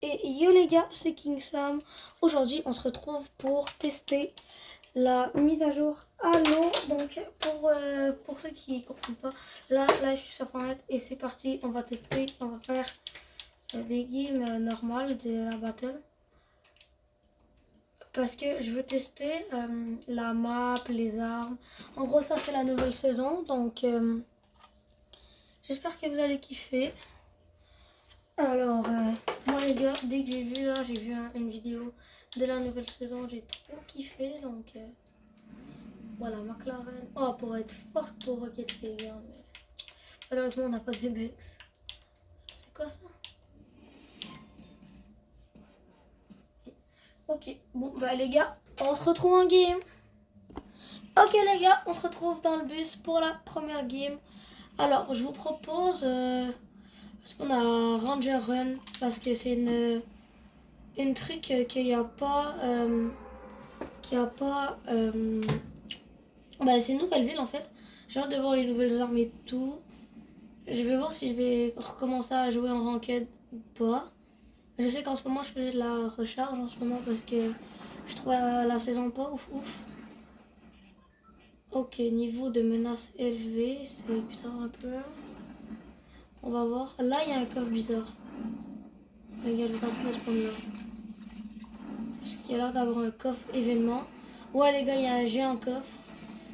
Et yo les gars, c'est King Sam. Aujourd'hui, on se retrouve pour tester la mise à jour Halo. Donc, pour ceux qui ne comprennent pas, là, je suis sur Fortnite et c'est parti. On va tester, on va faire des games normales de la battle. Parce que je veux tester la map, les armes. En gros, ça, c'est la nouvelle saison. Donc, j'espère que vous allez kiffer. Alors, moi les gars, dès que j'ai vu là, j'ai vu une vidéo de la nouvelle saison, j'ai trop kiffé. Donc, voilà, McLaren. Oh, pour être forte pour Rocket les gars, mais malheureusement, on n'a pas de BBX. C'est quoi ça? Ok, bon, bah les gars, on se retrouve en game. Ok, les gars, on se retrouve dans le bus pour la première game. Alors, je vous propose. Parce qu'on a Ranger Run, parce que c'est une truc qu'il n'y a pas. Bah, c'est une nouvelle ville en fait. J'ai hâte de voir les nouvelles armes et tout. Je vais voir si je vais recommencer à jouer en ranked ou pas. Je sais qu'en ce moment je faisais de la recharge en ce moment parce que je trouve la saison pas ouf ouf. Ok, niveau de menace élevé, c'est bizarre un peu. On va voir. Là il y a un coffre bizarre. Les gars, je vais pas trop se prendre là. Parce qu'il y a l'air d'avoir un coffre événement. Ouais les gars, il y a un géant coffre.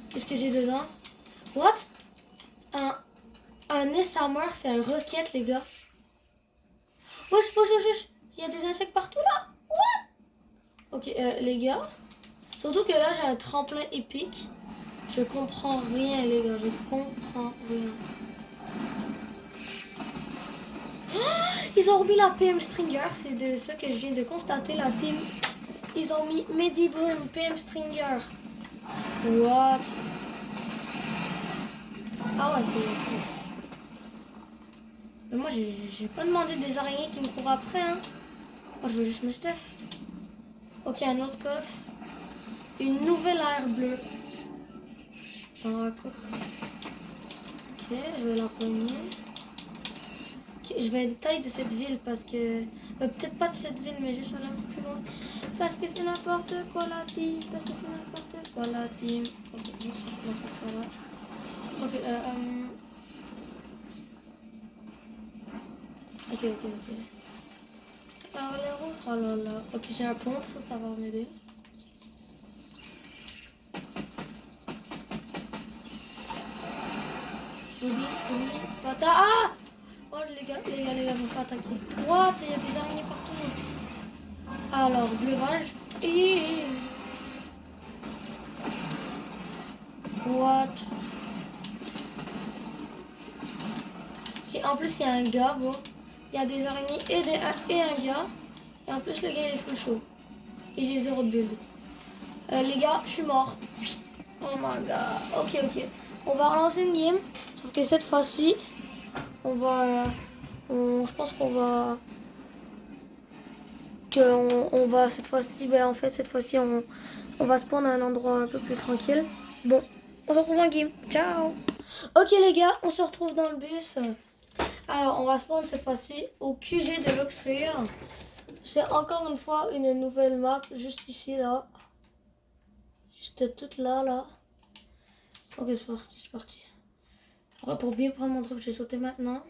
Qu'est-ce que j'ai dedans? What? Un S-Armor, c'est un roquette, les gars. Wesh, wesh, wesh, wesh. Il y a des insectes partout là. What? Ok, les gars. Surtout que là, j'ai un tremplin épique. Je comprends rien, les gars. Je comprends rien. Ils ont remis la PM Stringer. C'est de ce que je viens de constater, la team. Ils ont mis Medibloom, PM Stringer. What? Ah ouais, c'est... Mais moi, j'ai pas demandé des araignées qui me courent après, hein. Moi, je veux juste me stuff. Ok, un autre coffre. Une nouvelle aire bleue. Ok, je vais la pogner. Okay, je vais être taille de cette ville parce que... peut-être pas de cette ville, mais juste aller un peu plus loin. Parce que c'est n'importe quoi la team. Parce que c'est n'importe quoi la team. Ok, bon, ça va. Ok, ok. Alors les autres, oh là là. Ok, j'ai un pompe, ça va m'aider. Oui, pata. Ah! Oh les gars, vous faites attaquer. What? Il y a des araignées partout. Alors, bleuvage. What? Et en plus, il y a un gars, bon. Il y a des araignées et un gars. Et en plus, le gars, il est full chaud. Et j'ai 0 de build. Les gars, je suis mort. Oh my god. Ok. On va relancer une game. Sauf que cette fois-ci, on va... je pense qu'on va... On va cette fois-ci... Ben, en fait, cette fois-ci, on va spawn à un endroit un peu plus tranquille. Bon, on se retrouve en game. Ciao. Ok les gars, on se retrouve dans le bus. Alors, on va se prendre cette fois-ci au QG de l'Oxford. C'est encore une fois une nouvelle map, juste ici, là. Juste toute là. Ok, c'est parti. Alors, pour bien prendre mon truc, je vais sauter maintenant.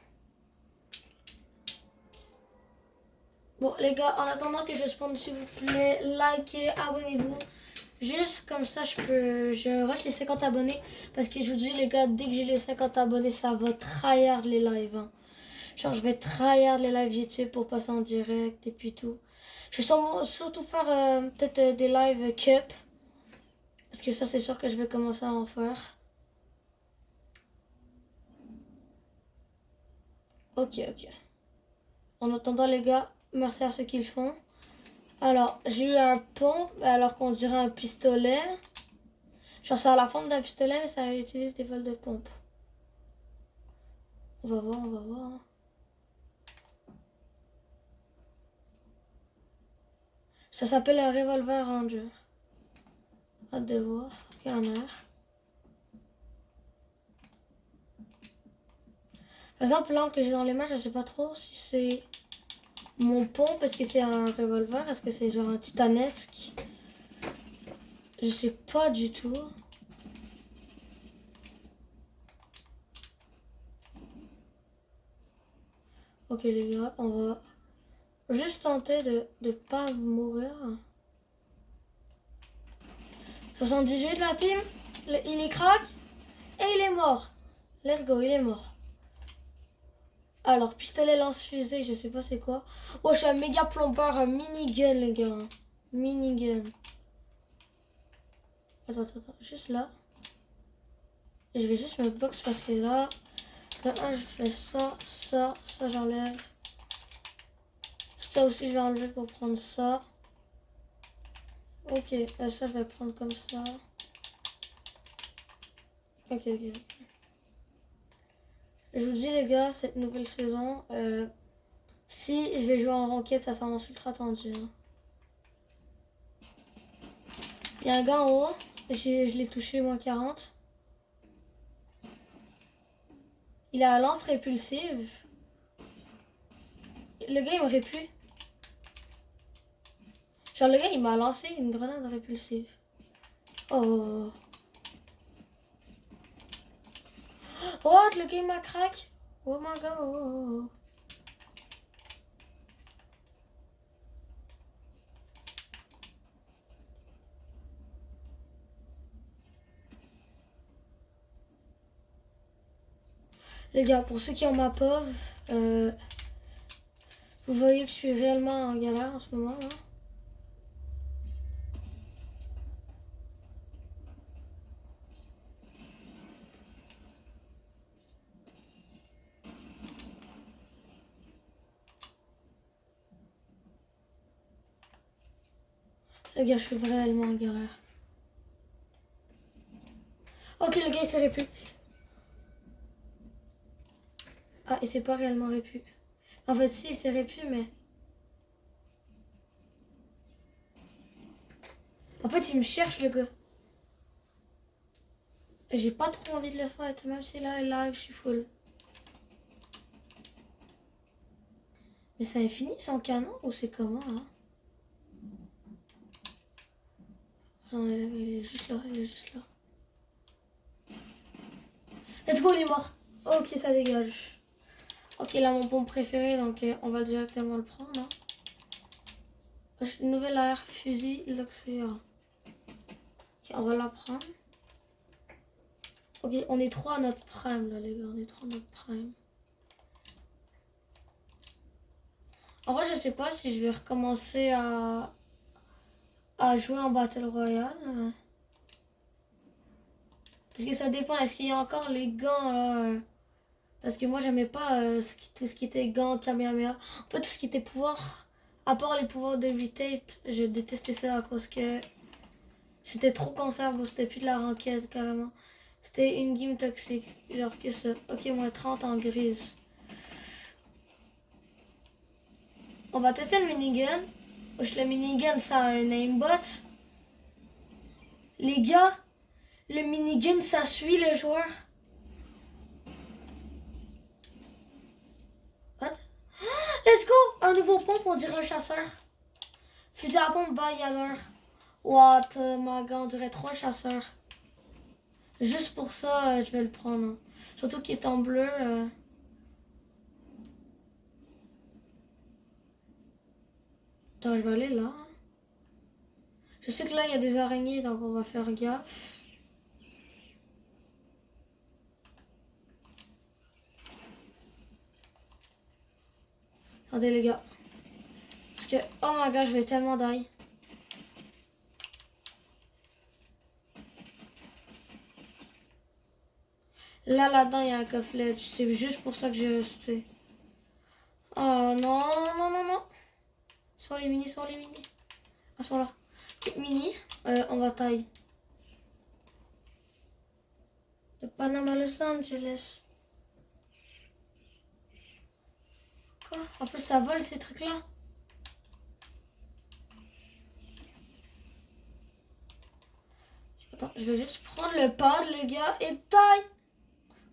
Bon, les gars, en attendant que je spawn, s'il vous plaît, likez, abonnez-vous. Juste comme ça, je rush les 50 abonnés. Parce que je vous dis, les gars, dès que j'ai les 50 abonnés, ça va tryhard les lives. Hein. Genre, je vais tryhard les lives YouTube pour passer en direct et puis tout. Je vais surtout faire peut-être des lives cup. Parce que ça, c'est sûr que je vais commencer à en faire. Ok. En attendant, les gars, merci à ceux qui le font. Alors, j'ai eu un pompe, alors qu'on dirait un pistolet. Genre, ça a la forme d'un pistolet, mais ça utilise des balles de pompe. On va voir. Ça s'appelle un revolver ranger. Hâte de voir. Ok, un air. Par exemple, l'arme que j'ai dans les mains, je sais pas trop si c'est mon pont parce que c'est un revolver. Est-ce que c'est genre un titanesque? Je sais pas du tout. Ok les gars, on va juste tenter de pas mourir. 78 la team. Il est crack. Et il est mort. Let's go, il est mort. Alors, pistolet lance-fusée, je sais pas c'est quoi. Oh, je suis un méga plombeur, un minigun les gars. Minigun. Attends, juste là. Je vais juste me box parce que là, je fais ça, ça j'enlève. Ça aussi je vais enlever pour prendre ça. Ok, ça je vais prendre comme ça. Ok. Je vous dis les gars, cette nouvelle saison, si je vais jouer en ranked, ça s'annonce ultra tendu. Hein. Il y a un gars en haut, je l'ai touché moins 40. Il a la lance répulsive. Le gars il m'aurait pu. Genre le gars il m'a lancé une grenade répulsive. Oh. What? Le gars il m'a crack. Oh my god. Les gars, pour ceux qui ont ma POV, vous voyez que je suis réellement en galère en ce moment là. Les gars, je suis réellement en galère. Ok, le gars il s'est répu. Ah, il s'est pas réellement répu. En fait, si, il s'est répu, mais... En fait, il me cherche, le gars. J'ai pas trop envie de le fight, même si là, il arrive, je suis full. Mais c'est infini sans canon ou c'est comment, là? Non, il est juste là, Let's go, il est mort. Ok, ça dégage. Ok, là, mon pompe préféré, donc on va directement le prendre. Hein. Nouvelle AR fusil Luxea. Ok, on va la prendre. Ok, on est 3 à notre prime, là, les gars. On est 3 à notre prime. En vrai, je sais pas si je vais recommencer à jouer en Battle Royale. Parce que ça dépend. Est-ce qu'il y a encore les gants, là parce que moi, j'aimais pas ce qui était gants, Kamehameha. En fait, tout ce qui était pouvoir, à part les pouvoirs de mutate, je détestais ça à cause que c'était trop cancer. Bon, c'était plus de la ranked, carrément. C'était une game toxique. Genre que ça. Ok, moins 30 en grise. On va tester le minigun. Le minigun, ça a un aimbot. Les gars, le minigun, ça suit le joueur. What? Let's go! Un nouveau pompe, on dirait un chasseur. Fusil à pompe bail à l'heure. What my god, on dirait 3 chasseurs. Juste pour ça, je vais le prendre. Hein. Surtout qu'il est en bleu. Attends, je vais aller là. Je sais que là, il y a des araignées, donc on va faire gaffe. Attendez, les gars. Parce que, oh my god, je vais tellement die. Là-dedans, il y a un cofflet. C'est juste pour ça que j'ai resté. Oh non. Sur les mini. Ah, sont là. Mini, on va taille. De Panama à Los Angeles. Quoi? En plus, ça vole ces trucs-là. Attends, je vais juste prendre le pad, les gars, et taille.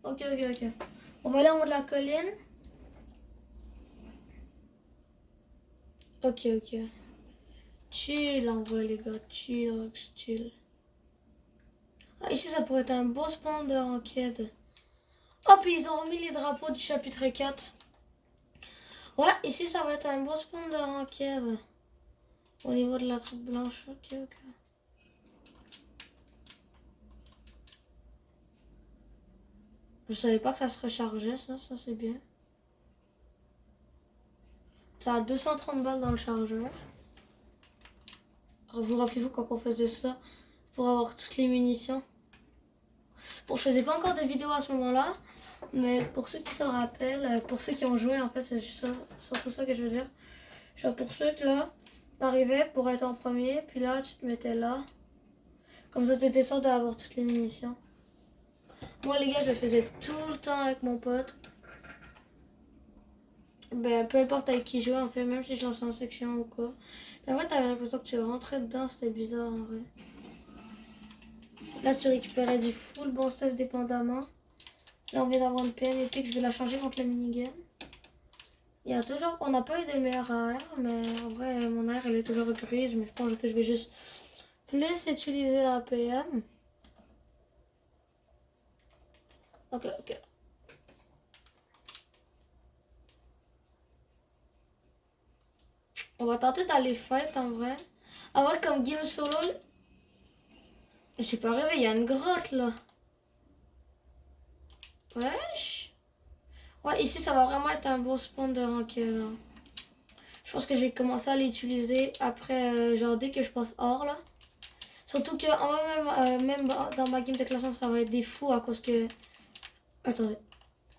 Ok. On va aller en haut de la colline. Ok, ok. Chill en vrai, les gars. Chill, chill. Ah, ici, ça pourrait être un beau spawn de ranked. Oh, puis ils ont remis les drapeaux du chapitre 4. Ouais, ici, ça va être un beau spawn de ranked. Au niveau de la troupe blanche. Ok, ok. Je savais pas que ça se rechargeait, ça c'est bien. Ça a 230 balles dans le chargeur. Vous rappelez-vous quand on faisait ça pour avoir toutes les munitions? Bon, je faisais pas encore de vidéos à ce moment-là, mais pour ceux qui s'en rappellent, pour ceux qui ont joué, en fait, c'est surtout ça que je veux dire. Genre pour ceux que là, t'arrivais pour être en premier, puis là, tu te mettais là. Comme ça, t'étais sûr d'avoir toutes les munitions. Moi, les gars, je le faisais tout le temps avec mon pote. Ben, peu importe avec qui je jouais, en fait, même si je lançais en section ou quoi. Mais en vrai, t'avais l'impression que tu rentrais dedans, c'était bizarre en vrai. Là, tu récupérais du full bon stuff dépendamment. Là, on vient d'avoir une PM épique, je vais la changer contre la minigun. Il y a toujours, on n'a pas eu de meilleure AR, mais en vrai, mon AR elle est toujours grise, mais je pense que je vais juste plus utiliser la PM. Ok, ok. On va tenter d'aller fight en vrai. En vrai, comme game solo, je suis pas rêvé, il y a une grotte là. Wesh. Ouais, ici ça va vraiment être un beau spawn de ranked là. Je pense que je vais commencer à l'utiliser après, genre dès que je passe hors là. Surtout que en même dans ma game de classement, ça va être des fous à cause que. Attendez.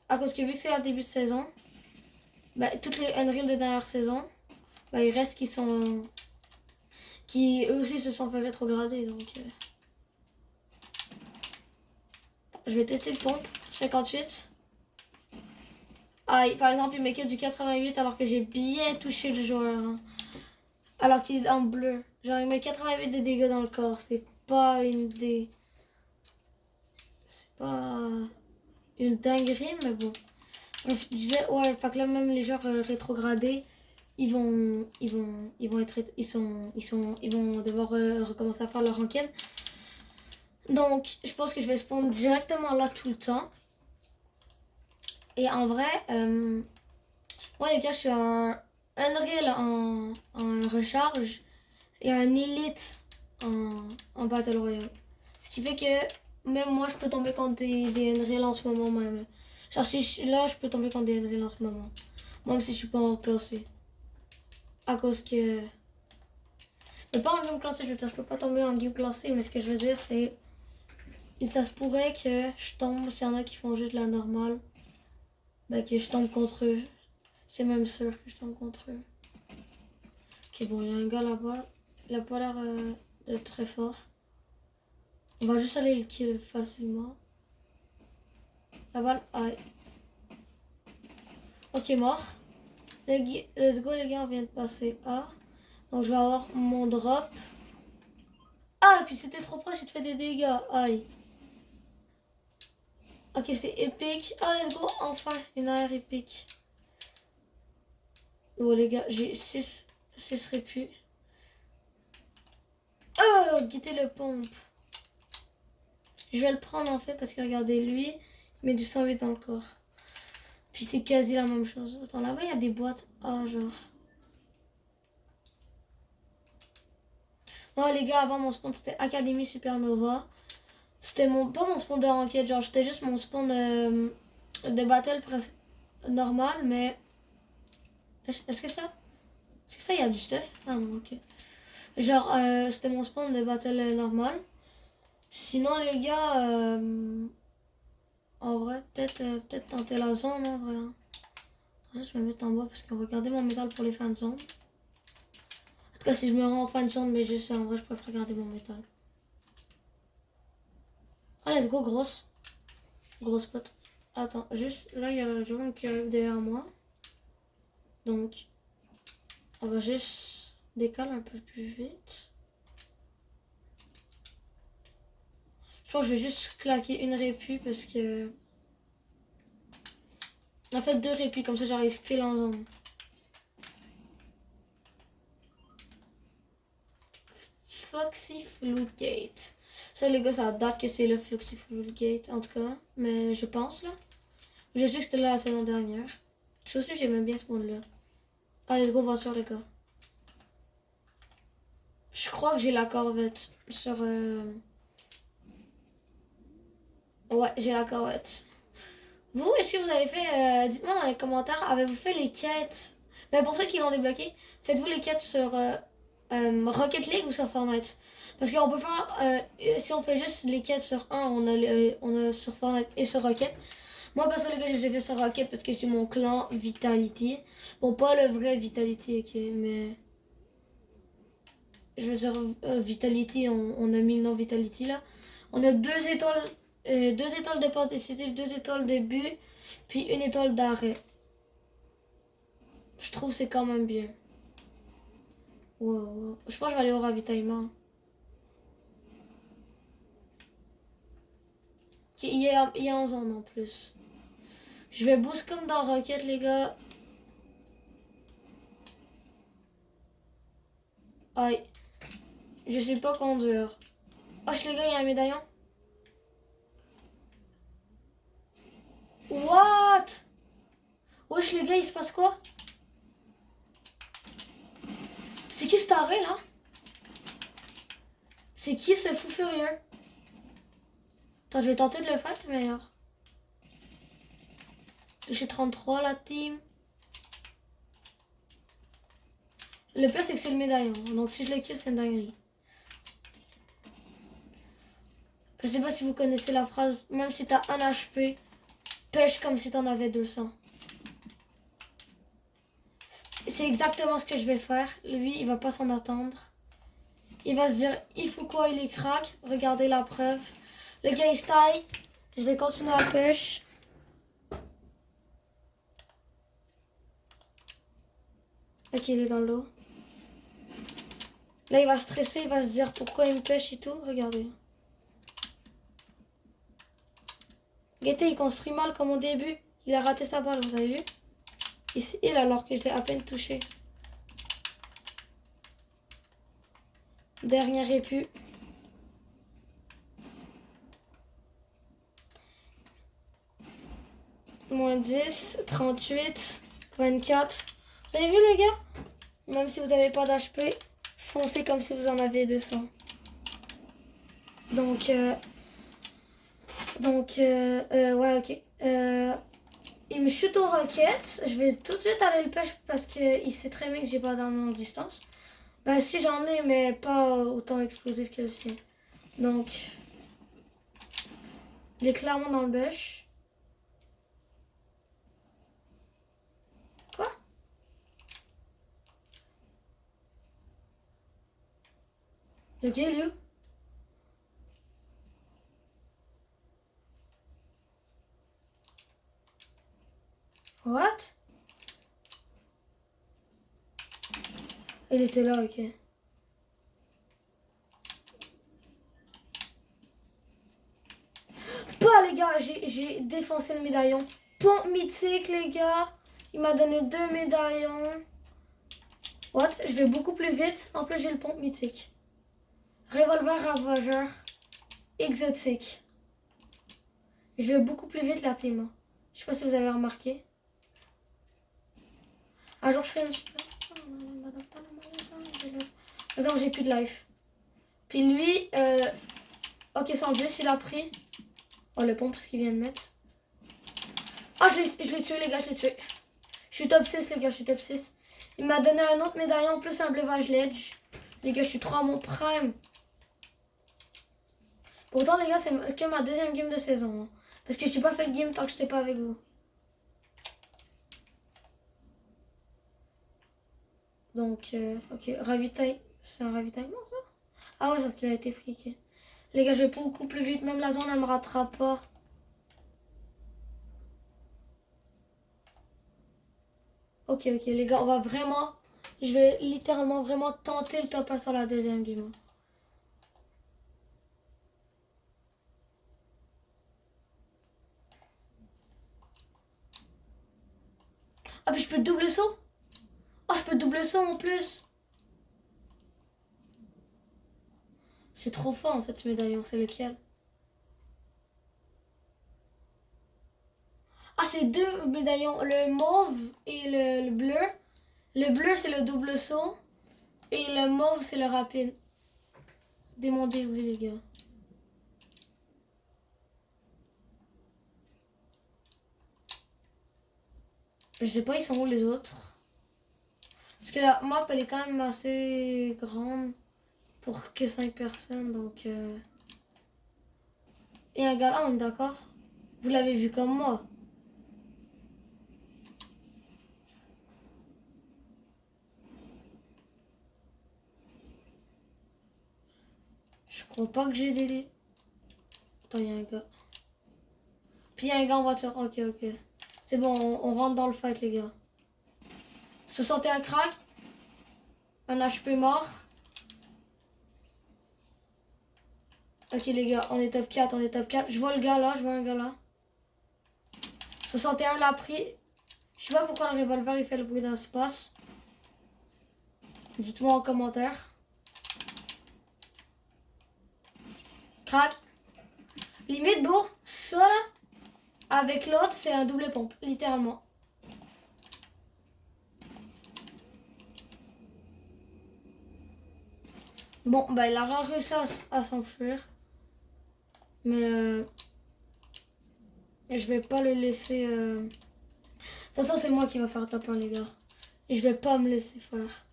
À cause que vu que c'est le début de saison, bah, toutes les Unreal de dernière saison, bah, il reste qui sont. Qui eux aussi se sont fait rétrograder. Donc. Je vais tester le pompe. 58. Ah, par exemple, il met que du 88 alors que j'ai bien touché le joueur. Hein. Alors qu'il est en bleu. Genre, il met 88 de dégâts dans le corps. C'est pas une des. C'est pas une dinguerie, mais bon. Je disais, ouais, fait que là, même les joueurs rétrogradés, ils vont être, ils vont devoir recommencer à faire leur enquête. Donc, je pense que je vais spawn directement là tout le temps. Et en vrai, ouais, les gars, je suis un Unreal en recharge et un Elite en Battle Royale. Ce qui fait que même moi, je peux tomber contre des Unreal en ce moment même. Genre, si je suis là, je peux tomber contre des Unreal en ce moment. Même si je suis pas en classé. À cause que. Mais pas en game classé, je veux dire, je peux pas tomber en game classé, mais ce que je veux dire, c'est. Et ça se pourrait que je tombe, s'il y en a qui font juste la normale, bah que je tombe contre eux. C'est même sûr que je tombe contre eux. Ok, bon, il y a un gars là-bas. Il a pas l'air d'être très fort. On va juste aller le kill facilement. La balle, aïe. Ok, mort. Let's go, les gars, on vient de passer A. Donc, je vais avoir mon drop. Ah, puis c'était trop proche, il te fait des dégâts. Aïe. Ok, c'est épique. Ah, let's go, enfin, une AR épique. Bon, les gars, j'ai 6 répus. Oh, guettez le pompe. Je vais le prendre en fait parce que regardez, lui, il met du 108 dans le corps. Puis c'est quasi la même chose. Attends, là-bas, il y a des boîtes. Ah, genre. Moi, les gars, avant mon spawn, c'était Académie Supernova. C'était pas mon spawn de ranked, genre, c'était juste mon spawn de battle presque normal, mais. Est-ce que ça, il y a du stuff? Ah non, ok. Genre, c'était mon spawn de battle normal. Sinon, les gars, en vrai, peut-être tenter la zone, en vrai. Hein. Je vais me mettre en bas parce qu'on va garder mon métal pour les fins de zone. En tout cas, si je me rends en fin de zone, mais je sais, en vrai, je préfère garder mon métal. Ah, let's go, grosse. Grosse pote. Attends, juste là, il y a le jaune qui arrive derrière moi. Donc, on va juste décaler un peu plus vite. Je pense que je vais juste claquer une répu parce que. En fait, deux répus, comme ça j'arrive pile en zone. Foxy Floodgate. Ça, les gars, ça date que c'est le Foxy Floodgate, en tout cas. Mais je pense, là. Je sais que c'était là la saison dernière. Je sais que j'aimais bien ce monde-là. Allez, let's go, on va sur les gars. Je crois que j'ai la corvette sur... Ouais, j'ai la corvette. Vous, est-ce que vous avez fait... dites-moi dans les commentaires, avez-vous fait les quêtes? Ben, pour ceux qui l'ont débloqué, faites-vous les quêtes sur Rocket League ou sur Fortnite? Parce qu'on peut faire... si on fait juste les quêtes sur un, on a sur Fortnite et sur Rocket. Moi, perso, les gars, je les ai fait sur Rocket parce que c'est mon clan Vitality. Bon, pas le vrai Vitality, ok, mais... Je veux dire, Vitality, on a mis le nom Vitality, là. On a 2 étoiles... 2 étoiles de participer, 2 étoiles de but, puis 1 étoile d'arrêt. Je trouve que c'est quand même bien. Wow. Je pense que je vais aller au ravitaillement. Il y a 11 ans en plus. Je vais boost comme dans Rocket, les gars. Aïe. Je sais pas conduire. Oh, les gars, il y a un médaillon. What? Wesh, les gars, il se passe quoi? C'est qui ce taré, là? C'est qui ce fou furieux? Attends, je vais tenter de le faire, mais alors. Touché 33, la team. Le pire, c'est que c'est le médaillon. Donc, si je le kill, c'est une dinguerie. Je sais pas si vous connaissez la phrase, même si t'as 1 HP, pêche comme si t'en avais 200. C'est exactement ce que je vais faire. Lui, il va pas s'en attendre. Il va se dire, il faut quoi, il est crack. Regardez la preuve. Le gars, il se taille. Je vais continuer la pêche. Ok, il est dans l'eau. Là, il va stresser, il va se dire pourquoi il me pêche et tout. Regardez. Guettez, il construit mal comme au début. Il a raté sa balle, vous avez vu? Il alors que je l'ai à peine touché. Dernière épu. Moins 10, 38, 24. Vous avez vu les gars? Même si vous n'avez pas d'HP, foncez comme si vous en avez 200. Donc, ouais, ok. Il me shoot aux roquettes. Je vais tout de suite aller le pêche parce qu'il sait très bien que j'ai pas d'arme longue distance. Bah si j'en ai, mais pas autant explosif que le sien. Donc, il est clairement dans le bush. Quoi? Ok, il est où? What? Il était là, ok. Pas les gars, j'ai défoncé le médaillon. Pompe mythique les gars. Il m'a donné 2 médaillons. What? Je vais beaucoup plus vite. En plus j'ai le pompe mythique. Revolver ravageur. Exotique. Je vais beaucoup plus vite la team. Je sais pas si vous avez remarqué. Un jour je serai par exemple j'ai plus de life. Puis lui, ok 110 il a pris. Oh le pompe ce qu'il vient de mettre. Ah je l'ai tué les gars, je l'ai tué. Je suis top 6 les gars, je suis top 6. Il m'a donné un autre médaillon plus un breuvage ledge. Les gars je suis trop à mon prime. Pourtant les gars c'est que ma 2e game de saison. Hein. Parce que je suis pas fait de game tant que j'étais pas avec vous. Donc ok, ravitaille. C'est un ravitaillement ça? Ah ouais sauf qu'il a été pris. Okay. Les gars je vais beaucoup plus vite, même la zone elle me rattrape pas. Ok les gars on va vraiment. Je vais littéralement vraiment tenter le top 1 sur la 2e game. Ah mais je peux double saut? Oh je peux double saut en plus. C'est trop fort en fait ce médaillon, c'est lequel? Ah, c'est deux médaillons, le mauve et le bleu. Le bleu c'est le double saut et le mauve c'est le rapide. Démondez lui les gars. Je sais pas ils sont où les autres. Parce que la map elle est quand même assez grande pour que 5 personnes donc... Et un gars là on est d'accord? Vous l'avez vu comme moi. Je crois pas que j'ai des lits. Attends, il y a un gars. Puis il y a un gars en voiture. Ok, ok. C'est bon, on rentre dans le fight, les gars. 61 crack. Un HP mort. Ok, les gars, on est top 4, on est top 4. Je vois le gars là, je vois un gars là. 61 l'a pris. Je sais pas pourquoi le revolver il fait le bruit d'un espace. Dites-moi en commentaire. Crac. Limite, bon, ça là, avec l'autre, c'est un double pompe, littéralement. Bon, bah il a réussi à s'enfuir. Mais je vais pas le laisser... De toute façon, c'est moi qui va faire top 1, les gars. Et je vais pas me laisser faire.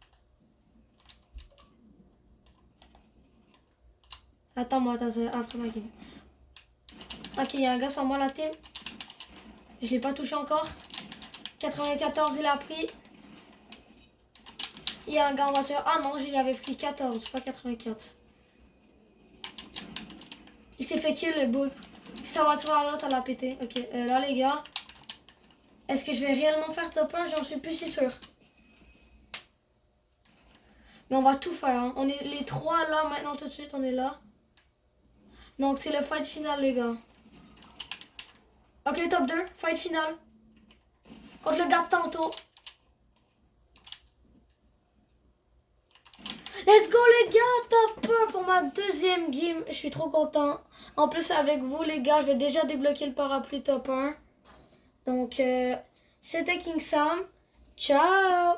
Attends-moi, attends, après ma game. Ok, il y a un gars sur moi, la team. Je l'ai pas touché encore. 94, il a pris. Il y a un gars en voiture. Ah non, je lui avais pris 14, pas 84. Il s'est fait kill le bug. Puis sa voiture à l'autre, elle a pété. Ok, là les gars. Est-ce que je vais réellement faire top 1? J'en suis plus si sûr. Mais on va tout faire. Hein. On est les trois là maintenant tout de suite, on est là. Donc c'est le fight final les gars. Ok, top 2, fight final. Contre le gars de tantôt. Let's go les gars, top 1 pour ma deuxième game. Je suis trop content. En plus avec vous les gars, je vais déjà débloquer le parapluie top 1. Donc c'était King Sam. Ciao.